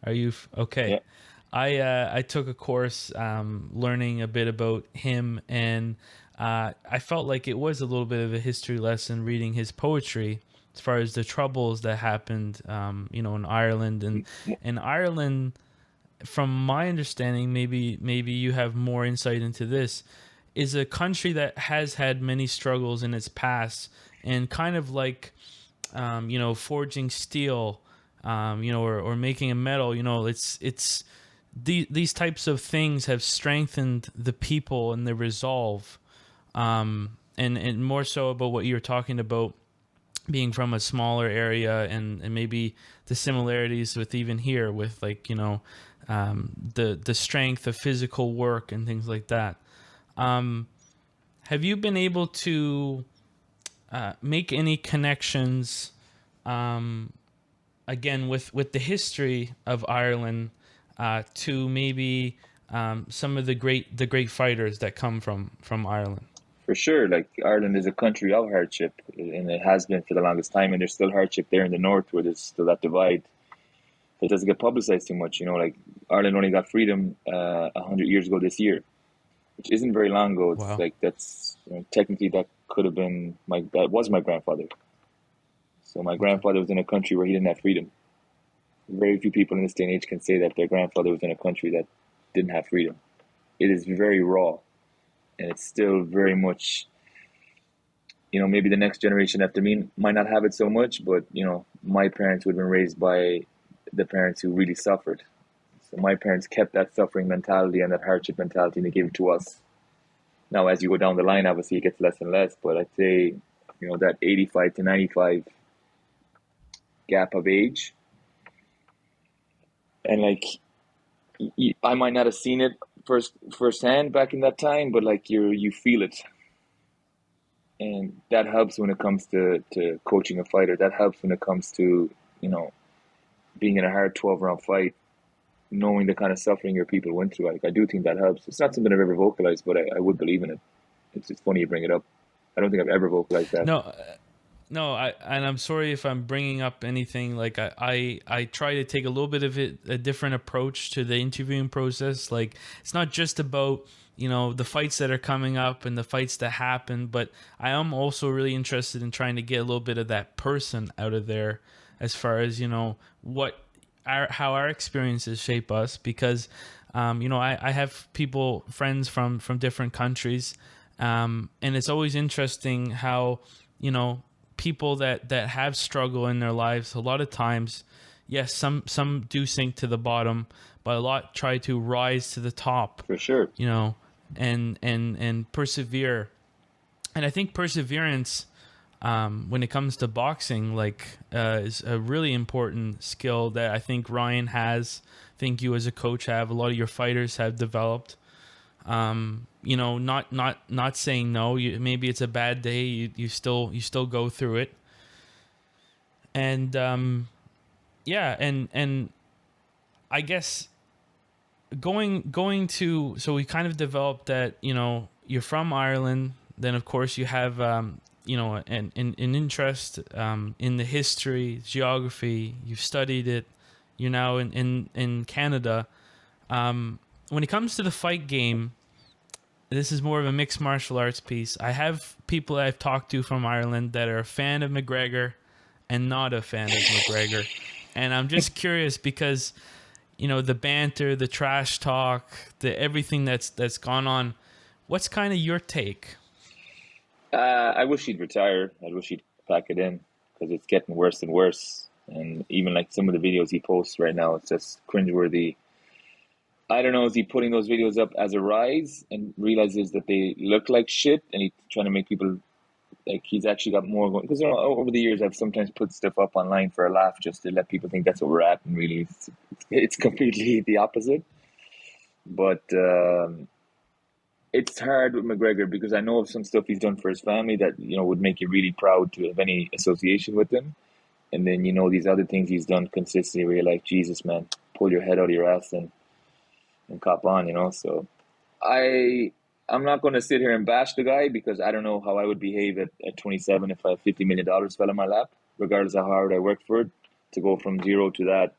Are you okay? yeah. I took a course learning a bit about him, and I felt like it was a little bit of a history lesson reading his poetry as far as the troubles that happened, in Ireland, and Ireland. From my understanding, maybe you have more insight into this, is a country that has had many struggles in its past, and kind of like, forging steel, or making a metal. It's these types of things have strengthened the people and their resolve. and more so about what you're talking about, being from a smaller area, and maybe the similarities with even here with, like, the strength of physical work and things like that. Have you been able to make any connections, again, with the history of Ireland, to maybe some of the great fighters that come from Ireland? For sure, like Ireland is a country of hardship, and it has been for the longest time. And there's still hardship there in the north, where there's still that divide. It doesn't get publicized too much, like Ireland only got freedom 100 years ago this year, which isn't very long ago. It's Wow. like that's technically that could have been that was my grandfather. So my Okay. grandfather was in a country where he didn't have freedom. Very few people in this day and age can say that their grandfather was in a country that didn't have freedom. It is very raw, and it's still very much, maybe the next generation after me might not have it so much, but, my parents would have been raised by the parents who really suffered. So my parents kept that suffering mentality and that hardship mentality, and they gave it to us. Now, as you go down the line, obviously it gets less and less, but I'd say, that 85 to 95 gap of age. And like, I might not have seen it firsthand back in that time, but like you feel it. And that helps when it comes to coaching a fighter. That helps when it comes to, being in a hard 12-round fight, knowing the kind of suffering your people went through. Like, I do think that helps. It's not something I've ever vocalized, but I would believe in it. It's just funny you bring it up. I don't think I've ever vocalized that. No, and I'm sorry if I'm bringing up anything. Like, I try to take a little bit of a different approach to the interviewing process. Like, it's not just about, the fights that are coming up and the fights that happen, but I am also really interested in trying to get a little bit of that person out of there, as far as, how our experiences shape us. Because, I have friends from different countries, and it's always interesting how, people that have struggle in their lives, a lot of times, yes, some do sink to the bottom, but a lot try to rise to the top, For sure. and persevere. And I think perseverance, when it comes to boxing, like, is a really important skill that I think Ryan has. I think you as a coach have. A lot of your fighters have developed. Not saying no. Maybe it's a bad day. You still go through it. And yeah, and I guess going to, so we kind of developed that, you're from Ireland. Then of course you have an interest in the history, geography. You've studied it. You're now in Canada. When it comes to the fight game, this is more of a mixed martial arts piece. I have people that I've talked to from Ireland that are a fan of McGregor and not a fan of McGregor. And I'm just curious because, the banter, the trash talk, the everything that's gone on. What's kind of your take? I wish he'd retire. I wish he'd pack it in, because it's getting worse and worse. And even like some of the videos he posts right now, it's just cringeworthy. I don't know, is he putting those videos up as a rise and realizes that they look like shit, and he's trying to make people, like, he's actually got more going? Because over the years I've sometimes put stuff up online for a laugh, just to let people think that's what we're at, and really it's completely the opposite. But it's hard with McGregor, because I know of some stuff he's done for his family that, would make you really proud to have any association with him. And then, these other things he's done consistently where you're like, Jesus, man, pull your head out of your ass and cop on, So I'm not going to sit here and bash the guy, because I don't know how I would behave at 27 if I have $50 million fell in my lap, regardless of how hard I worked for it. To go from zero to that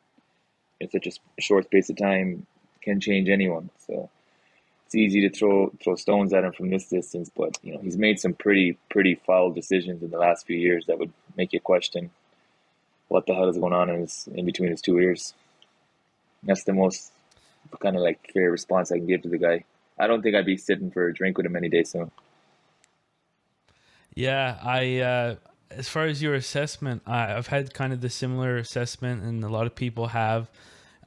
in such a short space of time can change anyone. So it's easy to throw stones at him from this distance, but he's made some pretty foul decisions in the last few years that would make you question what the hell is going on in between his two ears. That's the most kind of like fair response I can give to the guy. I don't think I'd be sitting for a drink with him any day soon. Yeah, as far as your assessment, I've had kind of the similar assessment, and a lot of people have.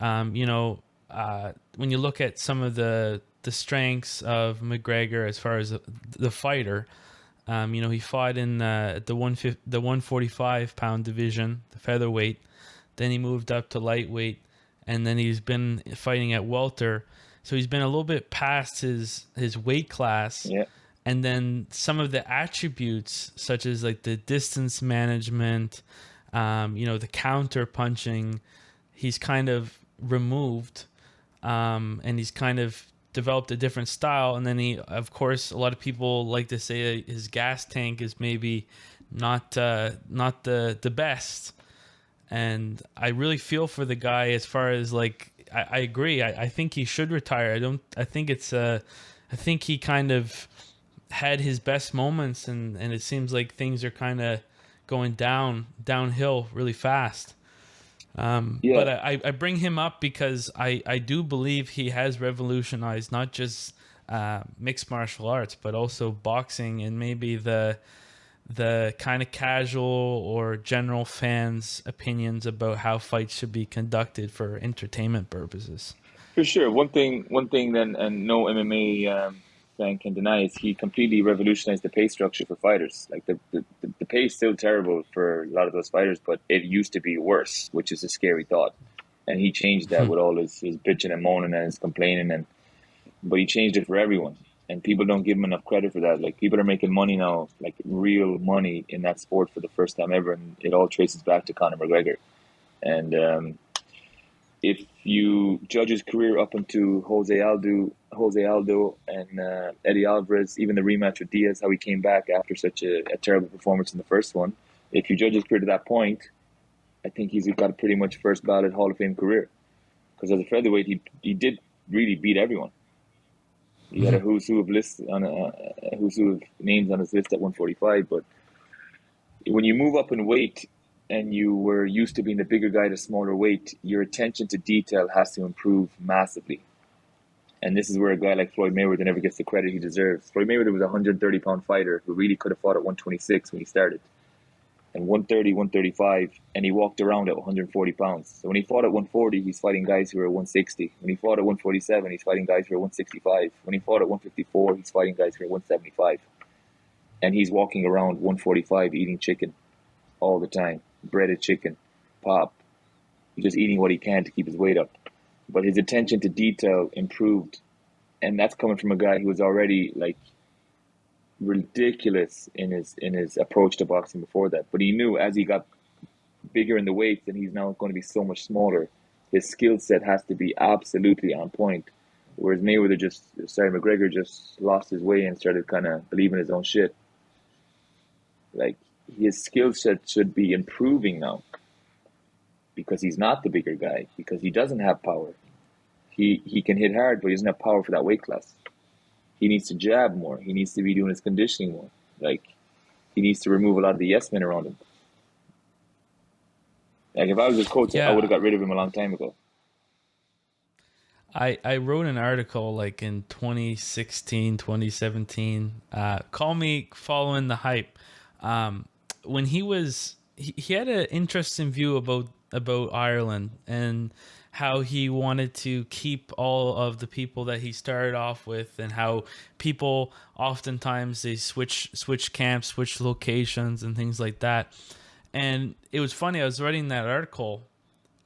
When you look at some of the strengths of McGregor as far as the fighter, He fought in the 145 pound division, the featherweight. Then he moved up to lightweight, and then he's been fighting at welter. So he's been a little bit past his weight class. Yeah. And then some of the attributes, such as like the distance management, the counter punching, he's kind of removed, and he's kind of developed a different style. And then he, of course, a lot of people like to say his gas tank is maybe not the best. And I really feel for the guy as far as like I agree. I think he should retire. I think he kind of had his best moments, and it seems like things are kind of going downhill really fast. But I bring him up because I do believe he has revolutionized not just mixed martial arts, but also boxing, and maybe the kind of casual or general fans' opinions about how fights should be conducted for entertainment purposes. For sure. One thing then, and no MMA fan can deny, is he completely revolutionized the pay structure for fighters. Like the pay is still terrible for a lot of those fighters, but it used to be worse, which is a scary thought. And he changed that with all his bitching and moaning and his complaining, but he changed it for everyone. And people don't give him enough credit for that. Like, people are making money now, like real money in that sport for the first time ever, and it all traces back to Conor McGregor. And if you judge his career up into Jose Aldo and Eddie Alvarez, even the rematch with Diaz, how he came back after such a terrible performance in the first one, if you judge his career to that point, I think he's got a pretty much first ballot Hall of Fame career. Because as a featherweight, he did really beat everyone. He had a who's who of names on his list at 145. But when you move up in weight and you were used to being the bigger guy at a smaller weight, your attention to detail has to improve massively. And this is where a guy like Floyd Mayweather never gets the credit he deserves. Floyd Mayweather was a 130-pound fighter who really could have fought at 126 when he started. And 130, 135, and he walked around at 140 pounds. So when he fought at 140, he's fighting guys who are 160. When he fought at 147, he's fighting guys who are 165. When he fought at 154, he's fighting guys who are 175. And he's walking around 145 eating chicken all the time. Breaded chicken, pop. He's just eating what he can to keep his weight up. But his attention to detail improved. And that's coming from a guy who was already like ridiculous in his approach to boxing before that. But he knew as he got bigger in the weights and he's now going to be so much smaller, his skill set has to be absolutely on point. Whereas McGregor just lost his way and started kind of believing his own shit. Like, his skill set should be improving now because he's not the bigger guy, because he doesn't have power. He can hit hard, but he doesn't have power for that weight class. He needs to jab more. He needs to be doing his conditioning more. Like, he needs to remove a lot of the yes men around him. Like, if I was his coach, I would have got rid of him a long time ago. I wrote an article like in 2016, 2017. Call me following the hype. When he had an interesting view about Ireland and how he wanted to keep all of the people that he started off with, and how people oftentimes they switch camps, switch locations and things like that. And it was funny, I was writing that article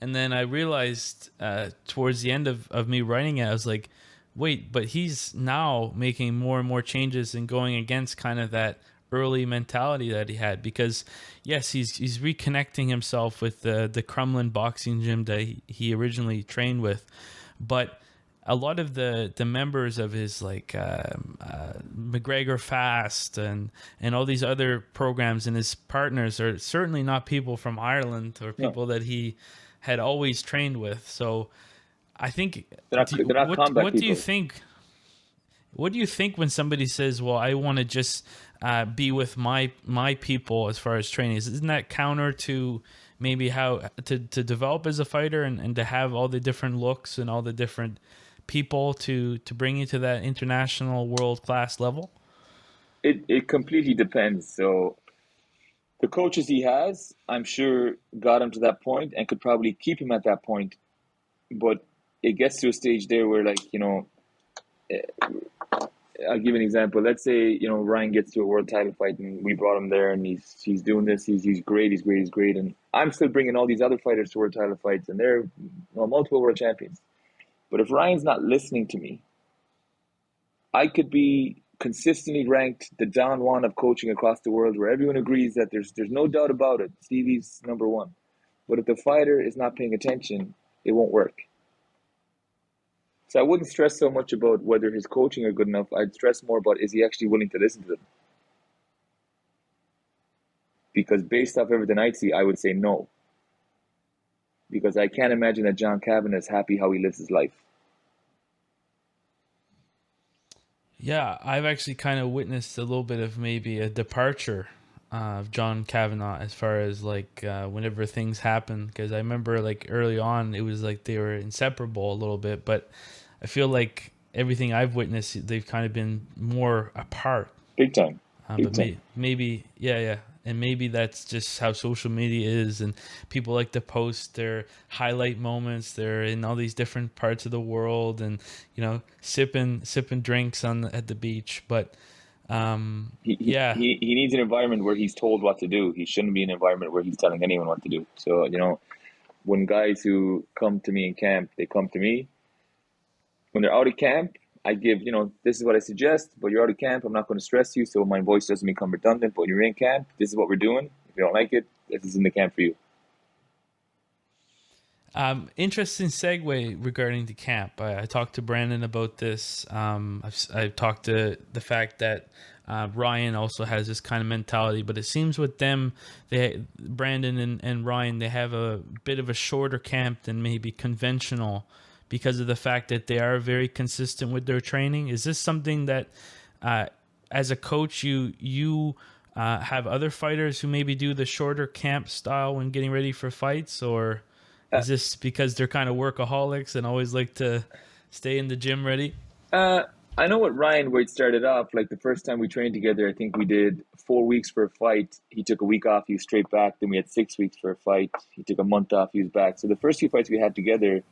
and then I realized towards the end of me writing it, I was like, wait, but he's now making more and more changes and going against kind of that early mentality that he had, because yes, he's reconnecting himself with the Crumlin boxing gym that he originally trained with, but a lot of the members of his like McGregor Fast and all these other programs and his partners are certainly not people from Ireland or people that he had always trained with. So I think they're not combat what do you think? What do you think when somebody says, "Well, I want to just be with my people as far as training"? Isn't that counter to maybe how to develop as a fighter and to have all the different looks and all the different people to bring you to that international world class level? It completely depends. So the coaches he has, I'm sure, got him to that point and could probably keep him at that point. But it gets to a stage there where, like, I'll give you an example. Let's say, Ryan gets to a world title fight and we brought him there and he's doing this. He's great. He's great. He's great. And I'm still bringing all these other fighters to world title fights and they're multiple world champions. But if Ryan's not listening to me, I could be consistently ranked the Don Juan of coaching across the world, where everyone agrees that there's no doubt about it. Stevie's number one. But if the fighter is not paying attention, it won't work. So I wouldn't stress so much about whether his coaching are good enough. I'd stress more about, is he actually willing to listen to them? Because based off everything I see, I would say no. Because I can't imagine that John Kavanagh is happy how he lives his life. Yeah, I've actually kind of witnessed a little bit of maybe a departure of John Kavanagh as far as like whenever things happen. Because I remember like early on, it was like they were inseparable a little bit. But I feel like everything I've witnessed, they've kind of been more apart. Big time. But maybe, yeah. And maybe that's just how social media is, and people like to post their highlight moments. They're in all these different parts of the world, and sipping drinks at the beach. But he needs an environment where he's told what to do. He shouldn't be in an environment where he's telling anyone what to do. So when guys who come to me in camp, they come to me when they're out of camp. I give, this is what I suggest, but you're out of camp. I'm not going to stress you, so my voice doesn't become redundant. But you're in camp. This is what we're doing. If you don't like it, this is in the camp for you. Interesting segue regarding the camp. I talked to Brandon about this. I've talked to the fact that Ryan also has this kind of mentality, but it seems with them, Brandon and Ryan, they have a bit of a shorter camp than maybe conventional, because of the fact that they are very consistent with their training. Is this something that, as a coach, you have other fighters who maybe do the shorter camp style when getting ready for fights, or is this because they're kind of workaholics and always like to stay in the gym ready? I know what Ryan, where it started off, like the first time we trained together, I think we did 4 weeks for a fight. He took a week off, he was straight back. Then we had 6 weeks for a fight. He took a month off, he was back. So the first few fights we had together,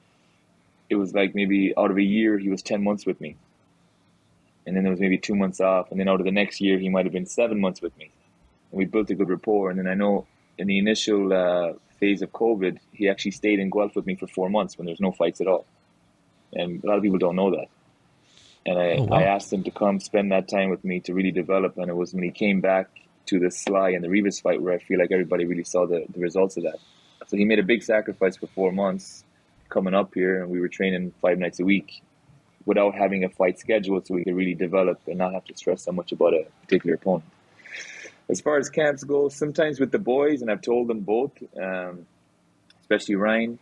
it was like maybe out of a year, he was 10 months with me. And then there was maybe 2 months off. And then out of the next year, he might have been 7 months with me. And we built a good rapport. And then I know in the initial phase of COVID, he actually stayed in Guelph with me for 4 months when there was no fights at all. And a lot of people don't know that. And I asked him to come spend that time with me to really develop. And it was when he came back to the Sly and the Rivas fight where I feel like everybody really saw the results of that. So he made a big sacrifice for 4 months coming up here, and we were training 5 nights a week without having a fight schedule, so we could really develop and not have to stress so much about a particular opponent. As far as camps go, sometimes with the boys, and I've told them both, especially Ryan,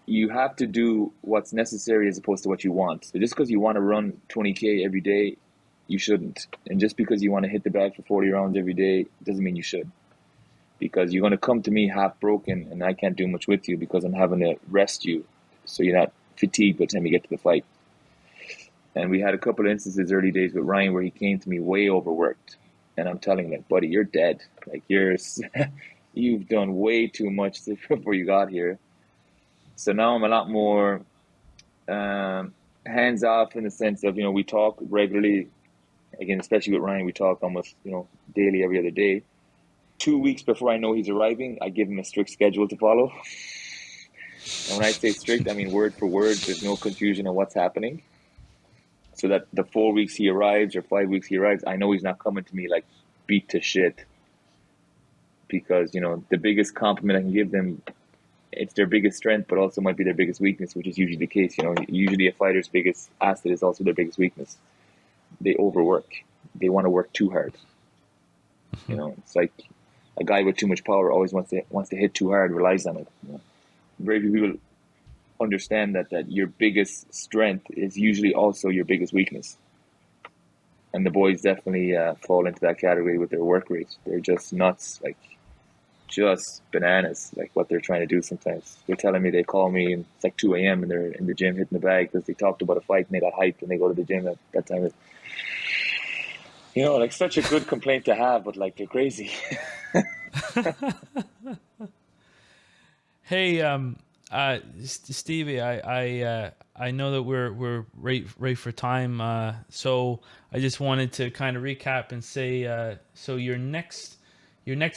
you have to do what's necessary as opposed to what you want. So just because you want to run 20K every day, you shouldn't. And just because you want to hit the bag for 40 rounds every day doesn't mean you should. Because you're going to come to me half broken and I can't do much with you because I'm having to rest you so you're not fatigued by the time you get to the fight. And we had a couple of instances early days with Ryan where he came to me way overworked. And I'm telling him, like, buddy, you're dead. Like, you've done way too much before you got here. So now I'm a lot more hands off in the sense of, we talk regularly. Again, especially with Ryan, we talk almost, daily, every other day. 2 weeks before I know he's arriving, I give him a strict schedule to follow. And when I say strict, I mean word for word. There's no confusion on what's happening. So that the 4 weeks he arrives or 5 weeks he arrives, I know he's not coming to me like beat to shit. Because, the biggest compliment I can give them, it's their biggest strength, but also might be their biggest weakness, which is usually the case. Usually a fighter's biggest asset is also their biggest weakness. They overwork. They want to work too hard. It's like a guy with too much power always wants to hit too hard, relies on it. Very few people understand that your biggest strength is usually also your biggest weakness. And the boys definitely fall into that category with their work rate. They're just nuts, like just bananas, like what they're trying to do sometimes. They're telling me, they call me and it's like 2 a.m. and they're in the gym hitting the bag because they talked about a fight and they got hyped and they go to the gym at that time. Like such a good complaint to have, but like they're crazy. Hey, Stevie, I I know that we're right for time. So I just wanted to kind of recap and say, so your next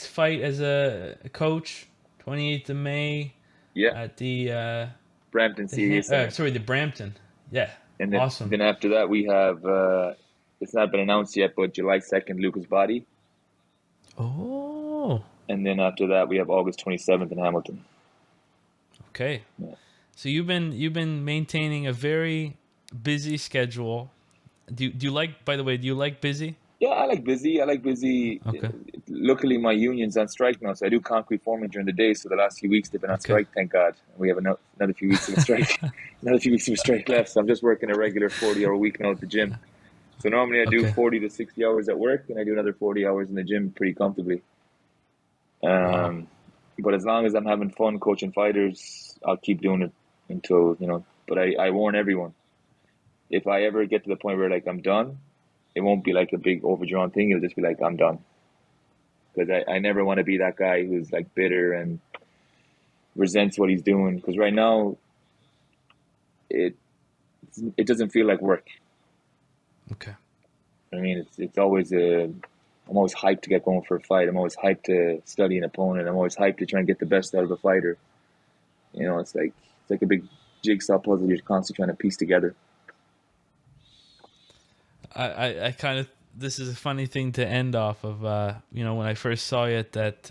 fight as a coach, 28th of May Yeah, at the Brampton CAA Centre. the Brampton. Yeah, And awesome. then after that, we have, it's not been announced yet, but July 2nd, Lucas Body. Oh, And then after that, we have August 27th in Hamilton. okay. Yeah. So you've been maintaining a very busy schedule. Do you like? By the way, do you like busy? Yeah, I like busy. I like busy. Okay. Luckily, my union's on strike now, so I do concrete forming during the day. So the last few weeks they've been on Okay. strike, thank God. We have another few weeks of a strike, another few weeks of a strike left. So I'm just working a regular 40-hour week now at the gym. So normally I do Okay. 40 to 60 hours at work, and I do another 40 hours in the gym pretty comfortably. Wow. But as long as I'm having fun coaching fighters, I'll keep doing it until, you know. But I warn everyone, if I ever get to the point where like I'm done, it won't be like a big overdrawn thing. It'll just be like I'm done, because I never want to be that guy who's like bitter and resents what he's doing. Because right now, it it doesn't feel like work. Okay. I mean, it's always a. I'm always hyped to get going for a fight. I'm always hyped to study an opponent. I'm always hyped to try and get the best out of a fighter. You know, it's like a big jigsaw puzzle you're constantly trying to piece together. I kind of, this is a funny thing to end off of. When I first saw you at that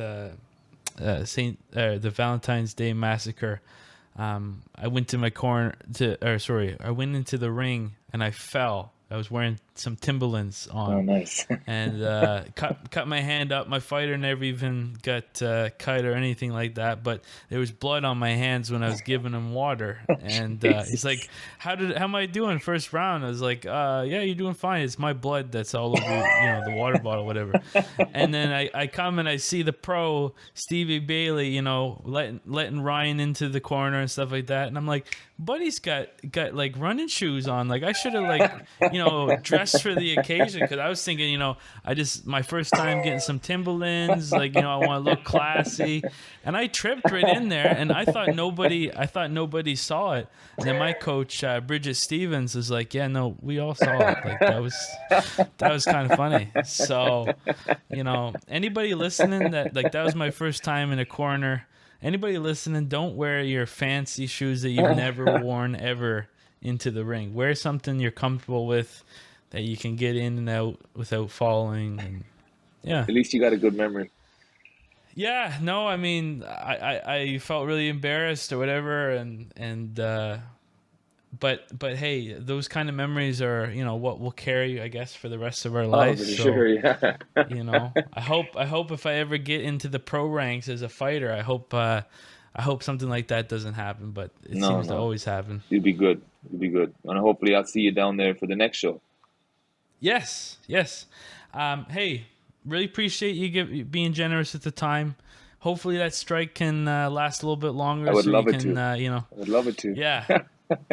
the Valentine's Day massacre, I went to my I went into the ring and I fell. I was wearing some Timberlands on. Oh, nice. And cut my hand up. My fighter never even got cut or anything like that, but there was blood on my hands when I was giving him water. And he's like, how am I doing first round? I was like, yeah, you're doing fine. It's my blood that's all over the water bottle, whatever. And then I come and I see the pro Stevie Bailey, letting Ryan into the corner and stuff like that, and I'm like, buddy's got like running shoes on. Like I should have dressed for the occasion, because I was thinking, my first time getting some Timberlands, I want to look classy, and I tripped right in there, and I thought nobody saw it. And then my coach Bridget Stevens is like, yeah, no, we all saw it. Like that was kind of funny. So anybody listening, that was my first time in a corner. Anybody listening, don't wear your fancy shoes that you've never worn ever into the ring. Wear something you're comfortable with, that you can get in and out without falling. And yeah. At least you got a good memory. Yeah, no, I mean, I felt really embarrassed or whatever, but hey, those kind of memories are what we'll carry, I guess, for the rest of our lives. Oh, for So, sure, yeah. I hope if I ever get into the pro ranks as a fighter, I hope something like that doesn't happen, but it seems to always happen. You'd be good. And hopefully I'll see you down there for the next show. Yes. Hey, really appreciate you being generous at the time. Hopefully that strike can last a little bit longer. I would love it to. I would love it to. Yeah.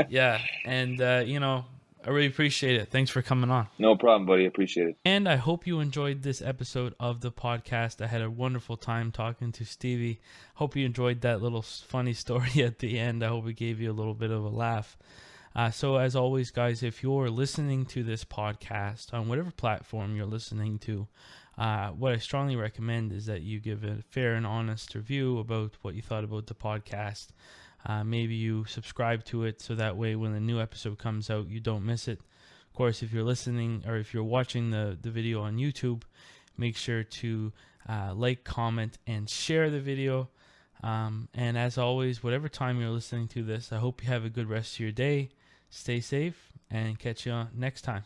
Yeah. And, I really appreciate it. Thanks for coming on. No problem, buddy. Appreciate it. And I hope you enjoyed this episode of the podcast. I had a wonderful time talking to Stevie. Hope you enjoyed that little funny story at the end. I hope it gave you a little bit of a laugh. So as always, guys, if you're listening to this podcast on whatever platform you're listening to, what I strongly recommend is that you give a fair and honest review about what you thought about the podcast. Maybe you subscribe to it so that way when the new episode comes out, you don't miss it. Of course, if you're listening or if you're watching the video on YouTube, make sure to like, comment, and share the video. And as always, whatever time you're listening to this, I hope you have a good rest of your day. Stay safe and catch you next time.